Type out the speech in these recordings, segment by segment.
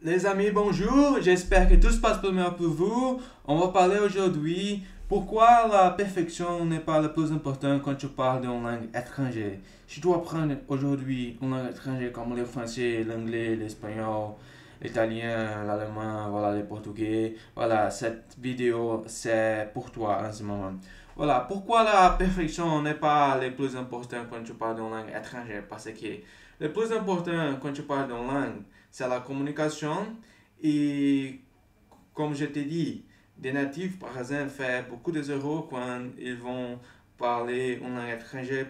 Les amis, bonjour. J'espère que tout se passe bien pour vous. On va parler aujourd'hui pourquoi la perfection n'est pas le plus important quand tu parles d'une langue étrangère. Si tu dois apprendre aujourd'hui une langue étrangère comme le français, l'anglais, l'espagnol, l'italien, l'allemand, voilà, le portugais, voilà, cette vidéo c'est pour toi en ce moment. Voilà, pourquoi la perfection n'est pas le plus important quand tu parles d'une langue étrangère? Parce que le plus important quand tu parles d'une langue, c'est la communication. Et comme je t'ai dit, des natifs, par exemple, font beaucoup de erreurs quand ils vont parler une langue étrangère.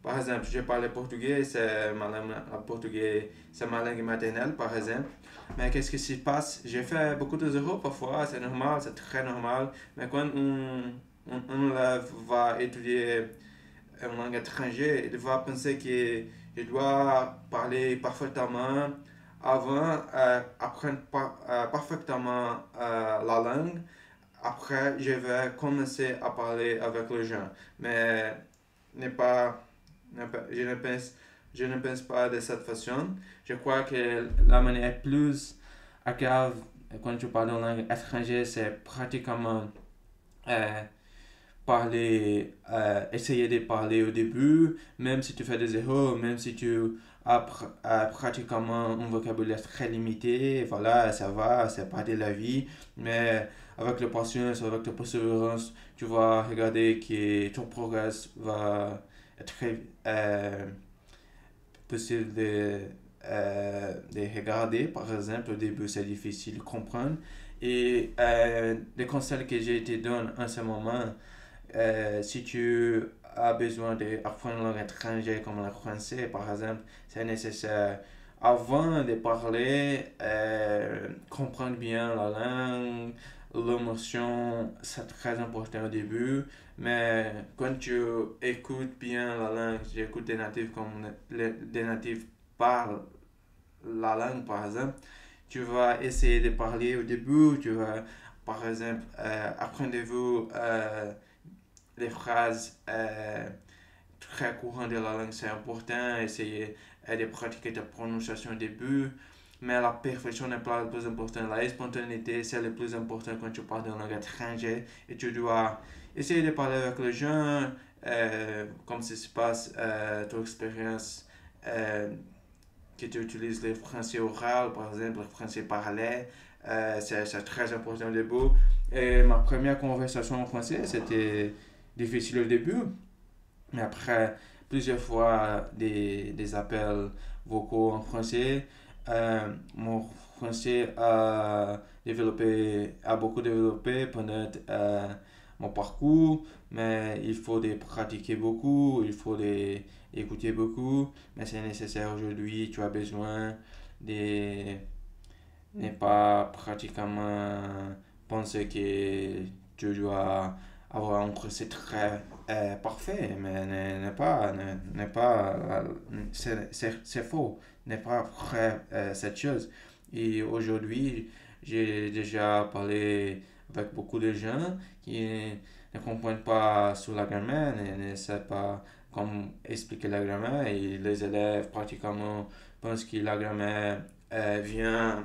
Par exemple, je parle portugais, c'est ma langue, portugais, c'est ma langue maternelle, par exemple. Mais qu'est-ce qui se passe? J'ai fait beaucoup de erreurs parfois, c'est normal, c'est très normal. Mais quand un élève va étudier une langue étrangère, il va penser qu'il doit parler parfaitement avant apprendre parfaitement la langue. Après, je vais commencer à parler avec les gens. Mais n'est pas, je ne pense pas de cette façon. Je crois que la manière plus agréable quand tu parles une langue étrangère, c'est pratiquement euh, essayer de parler au début, même si tu fais des erreurs, même si tu as pratiquement un vocabulaire très limité, voilà, ça va, c'est pas de la vie, mais avec la patience, avec la persévérance, tu vas regarder que ton progrès va être très possible de regarder. Par exemple, au début, c'est difficile de comprendre. Et les conseils que j'ai été donné en ce moment, si tu as besoin d'apprendre une langue étrangère comme le français, par exemple, c'est nécessaire avant de parler, comprendre bien la langue, l'émotion, c'est très important au début. Mais quand tu écoutes bien la langue, j'écoute des natifs comme des natifs parlent la langue, par exemple, tu vas essayer de parler au début, tu vas, par exemple, apprenez-vous les phrases très courantes de la langue, c'est important. Essayer de pratiquer ta prononciation au début. Mais la perfection n'est pas le plus important. La spontanéité, c'est le plus important quand tu parles d'une langue étrangère. Et tu dois essayer de parler avec les gens, comme ça se passe, ton expérience, que tu utilises le français oral, par exemple, le français parlé. C'est très important au début. Et ma première conversation en français, c'était difficile au début, mais après plusieurs fois des appels vocaux en français, mon français a beaucoup développé pendant mon parcours, mais il faut de pratiquer beaucoup, il faut d'écouter beaucoup, mais c'est nécessaire aujourd'hui, tu as besoin de ne pas pratiquement penser que tu dois avoir un procès très parfait, mais n'est pas, c'est faux, n'est pas vrai cette chose. Et aujourd'hui, j'ai déjà parlé avec beaucoup de gens qui ne comprennent pas sur la grammaire, ne savent pas comment expliquer la grammaire, et les élèves pratiquement pensent que la grammaire vient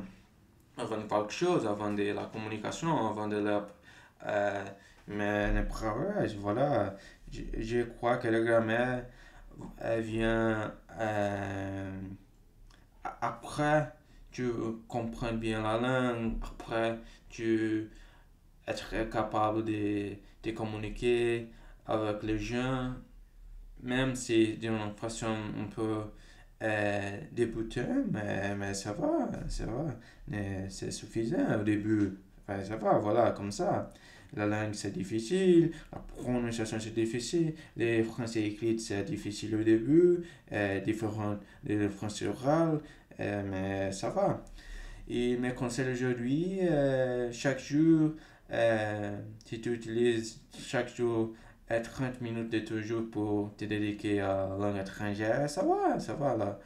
avant quelque chose, avant de la communication, avant de la... euh, mais le travail, voilà, je crois que la grammaire vient après tu comprends bien la langue, après tu es capable de communiquer avec les gens, même si d'une façon un peu débutant, mais ça va, mais c'est suffisant au début. Enfin, ça va, voilà, comme ça. La langue c'est difficile, la prononciation c'est difficile, les français écrits c'est difficile au début, différent des français oral, mais ça va. Et mes conseils aujourd'hui, chaque jour, si tu utilises chaque jour 30 minutes de ton jour pour te dédier à la langue étrangère, ça va là.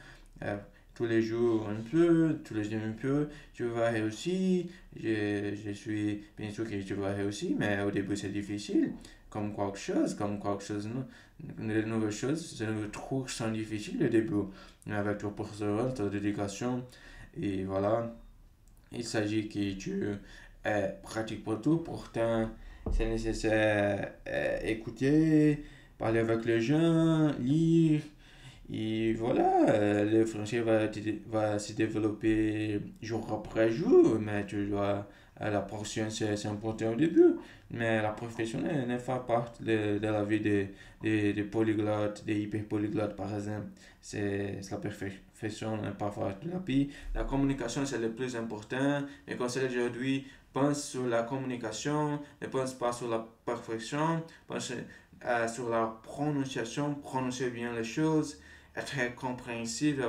Euh, tous les jours un peu, tous les jours un peu, tu vas réussir. Je suis bien sûr que tu vas réussir, mais au début c'est difficile. Comme quelque chose, non? Les nouvelles choses, les nouveaux trucs sont difficiles au début. Mais avec ton persévérance, ta dédication, Et voilà, il s'agit que tu pratiques partout. Pourtant, c'est nécessaire écouter, parler avec les gens, lire. Et voilà, le français va se développer jour après jour, mais tu dois, la profession c'est important au début, mais la profession ne fait pas partie de la vie des polyglottes, des hyperpolyglottes par exemple. C'est la perfection n'est pas partie de la vie. La communication c'est le plus important. Mes conseils aujourd'hui, pense sur la communication, ne pense pas sur la perfection, pense sur la prononciation, prononcer bien les choses, être compréhensible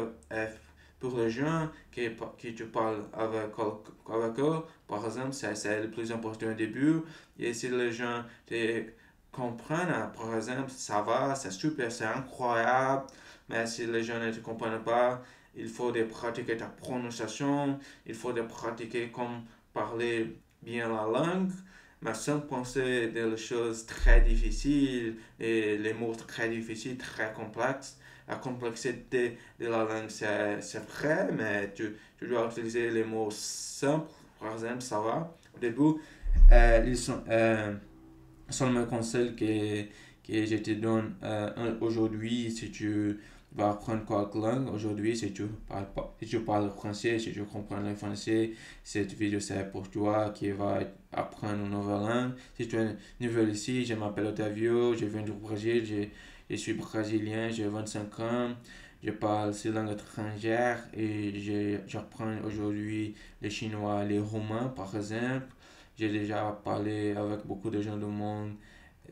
pour les gens qui tu parles avec eux. Par exemple, c'est le plus important au début. Et si les gens te comprennent, par exemple, ça va, c'est super, c'est incroyable. Mais si les gens ne te comprennent pas, il faut de pratiquer ta prononciation, il faut de pratiquer comme parler bien la langue, mais sans penser des choses très difficiles, et les mots très difficiles, très complexes. La complexité de la langue, c'est vrai, mais tu dois utiliser les mots simples, par exemple, ça va. Au début, ils sont mes conseils que je te donne aujourd'hui si tu vas apprendre quelque langue. Aujourd'hui, si tu parles français, si tu comprends le français, cette vidéo c'est pour toi qui va apprendre une nouvelle langue. Si tu es nouveau ici, je m'appelle Otavio, je viens du Brésil, je suis brésilien, j'ai 25 ans. Je parle ces langues étrangères et j'apprends aujourd'hui le chinois, les roumains par exemple. J'ai déjà parlé avec beaucoup de gens du monde,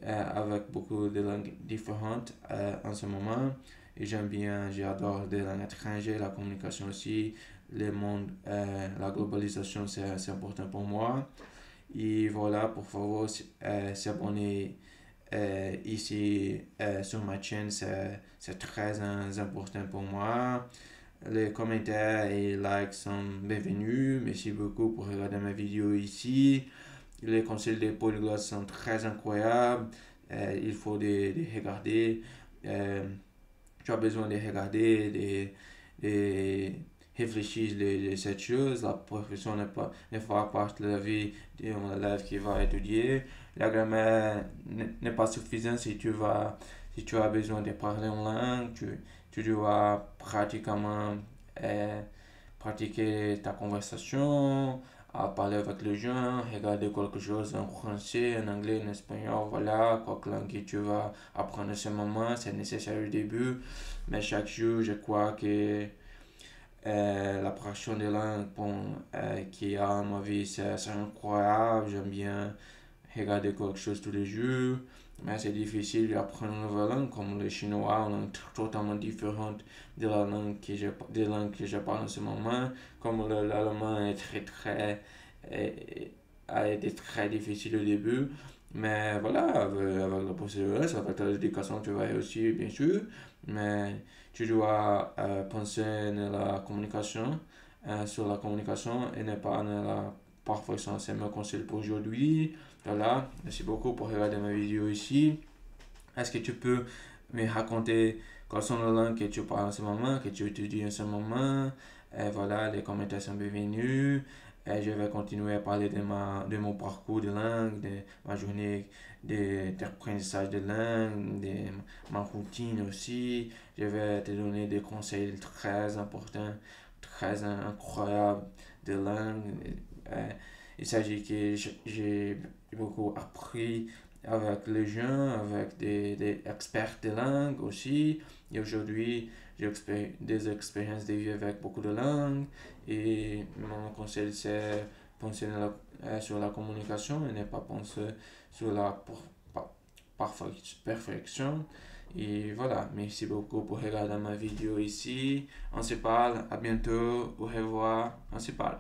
avec beaucoup de langues différentes en ce moment. Et j'aime bien, j'adore les langues étrangères, la communication aussi, le monde, la globalisation, c'est important pour moi. Et voilà, pour favor, s'abonner ici sur ma chaîne, c'est très important pour moi. Les commentaires et likes sont bienvenus. Merci beaucoup pour regarder ma vidéo ici. Les conseils des polyglottes sont très incroyables. Il faut les regarder. Euh, Tu as besoin de regarder, de réfléchir de cette chose. La profession ne fait pas partie de la vie d'un élève qui va étudier. La grammaire n'est pas suffisante si tu as besoin de parler en langue. Tu dois pratiquement euh, pratiquer ta conversation, à parler avec les gens, regarder quelque chose en français, en anglais, en espagnol, voilà, quoi langue que tu vas apprendre en ce moment, c'est nécessaire au début, mais chaque jour, je crois que l'appréhension des langues qu'il y a dans ma vie, c'est incroyable, j'aime bien regarder quelque chose tous les jours, mais c'est difficile d'apprendre une nouvelle langue comme le chinois, une langue totalement différente de la langue des langues que je parle en ce moment, comme l'allemand est a été très difficile au début, mais voilà, avec la persévérance, avec la dédication, tu vas réussir, bien sûr, mais tu dois penser à la communication, sur la communication et ne pas à la perfection. C'est mon conseil pour aujourd'hui. Voilà, merci beaucoup pour regarder ma vidéo ici. Est-ce que tu peux me raconter quelles sont les langues que tu parles en ce moment, que tu étudies en ce moment? Voilà, les commentaires sont bienvenus. Je vais continuer à parler de mon parcours de langue, de ma journée d'apprentissage de langue, de ma routine aussi. Je vais te donner des conseils très importants, très incroyables de langue. Euh, il s'agit que j'ai beaucoup appris avec les gens, avec des experts de langue aussi. Et aujourd'hui, j'ai des expériences de vie avec beaucoup de langues. Et mon conseil, c'est penser sur la communication et ne pas penser sur la perfection. Et voilà, merci beaucoup pour regarder ma vidéo ici. On se parle, à bientôt, au revoir, on se parle.